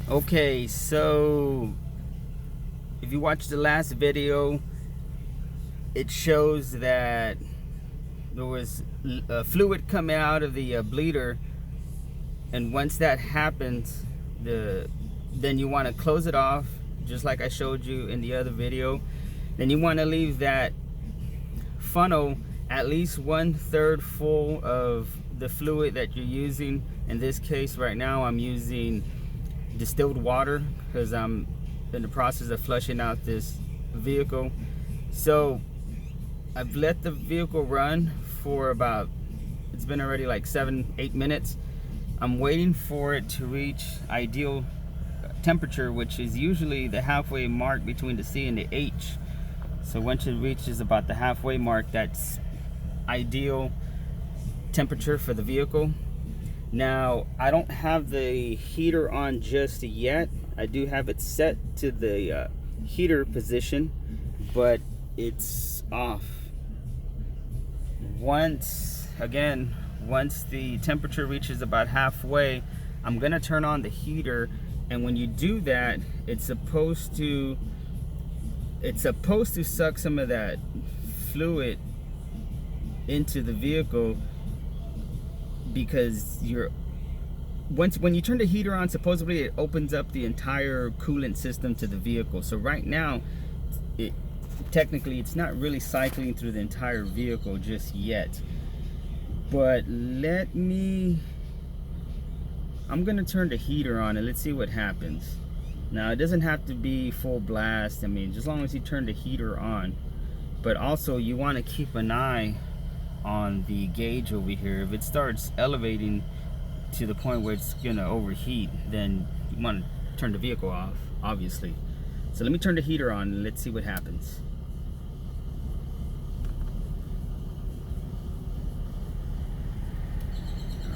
Okay, so if you watched the last video, it shows that there was fluid coming out of the bleeder, and once that happens, then you want to close it off, just like I showed you in the other video. Then you want to leave that funnel at least 1/3 full of the fluid that you're using. In this case right now, I'm using distilled water because I'm in the process of flushing out this vehicle. So I've let the vehicle run for about, it's been already like 7-8 minutes. I'm waiting for it to reach ideal temperature, which is usually the halfway mark between the C and the H. So once it reaches about the halfway mark, that's ideal temperature for the vehicle. Now, I don't have the heater on just yet. I do have it set to the heater position, but it's off. Once the temperature reaches about halfway, I'm gonna turn on the heater, and when you do that, it's supposed to suck some of that fluid into the vehicle, because when you turn the heater on, supposedly it opens up the entire coolant system to the vehicle. So right now, technically it's not really cycling through the entire vehicle just yet. But I'm gonna turn the heater on and let's see what happens. Now, it doesn't have to be full blast. I mean, as long as you turn the heater on. But also, you want to keep an eye on the gauge over here. If it starts elevating to the point where it's gonna overheat, then you want to turn the vehicle off, obviously. So let me turn the heater on and let's see what happens.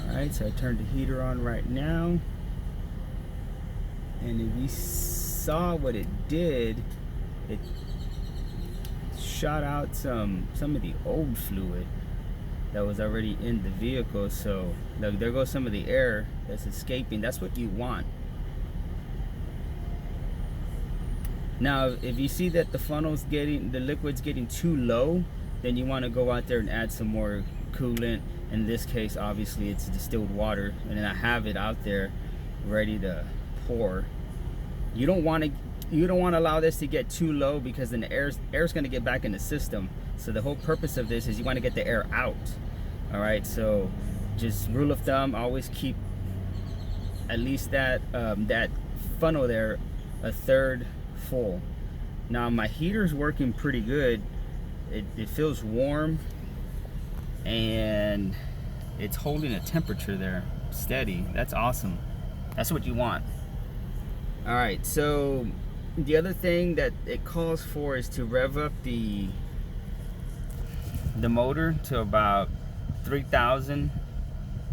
Alright, so I turned the heater on right now, and if you saw what it did, it shot out some of the old fluid that was already in the vehicle. So look, there goes some of the air that's escaping. That's what you want. Now, if you see that the liquid's getting too low, then you want to go out there and add some more coolant. In this case, obviously, it's distilled water, and then I have it out there ready to pour. You don't want to allow this to get too low, because then the air's going to get back in the system. So the whole purpose of this is you want to get the air out. All right, so just rule of thumb, always keep at least that funnel there 1/3 full. Now my heater's working pretty good. It feels warm, and it's holding a temperature there steady. That's awesome. That's what you want. All right, so the other thing that it calls for is to rev up the motor to about 3,000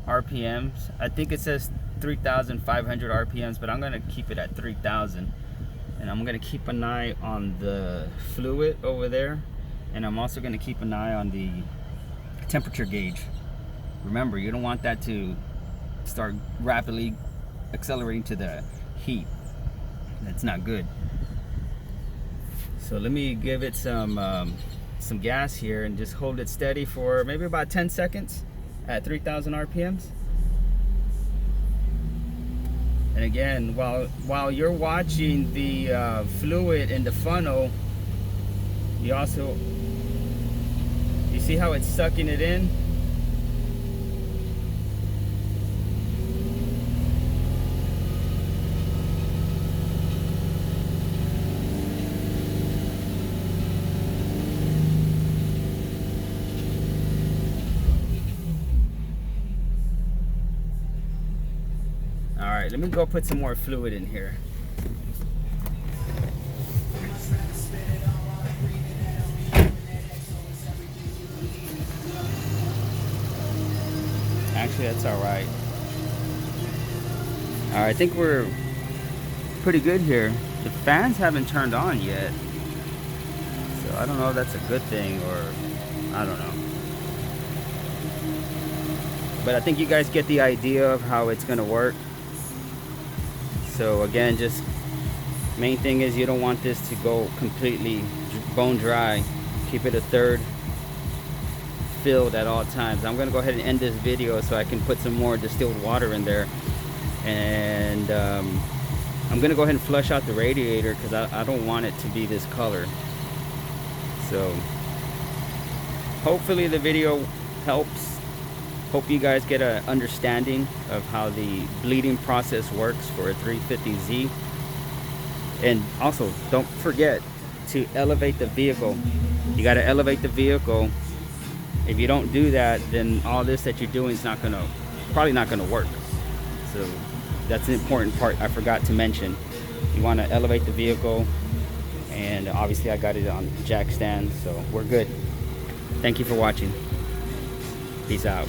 RPMs. I think it says 3,500 RPMs, but I'm gonna keep it at 3,000. And I'm gonna keep an eye on the fluid over there, and I'm also gonna keep an eye on the temperature gauge. Remember, you don't want that to start rapidly accelerating to the heat. That's not good. So let me give it some gas here and just hold it steady for maybe about 10 seconds at 3,000 RPMs. And again, while you're watching the fluid in the funnel, you see how it's sucking it in? All right, let me go put some more fluid in here. Actually, that's all right. All right, I think we're pretty good here. The fans haven't turned on yet, so I don't know if that's a good thing, or I don't know. But I think you guys get the idea of how it's gonna work. So again, just main thing is you don't want this to go completely bone dry. Keep it a third filled at all times. I'm gonna go ahead and end this video so I can put some more distilled water in there, and I'm gonna go ahead and flush out the radiator because I don't want it to be this color. So hopefully the video helps. Hope you guys get an understanding of how the bleeding process works for a 350Z. And also, don't forget to elevate the vehicle. You got to elevate the vehicle. If you don't do that, then all this that you're doing is probably not gonna work. So that's an important part I forgot to mention. You want to elevate the vehicle, and obviously I got it on jack stand, so we're good. Thank you for watching. Peace out.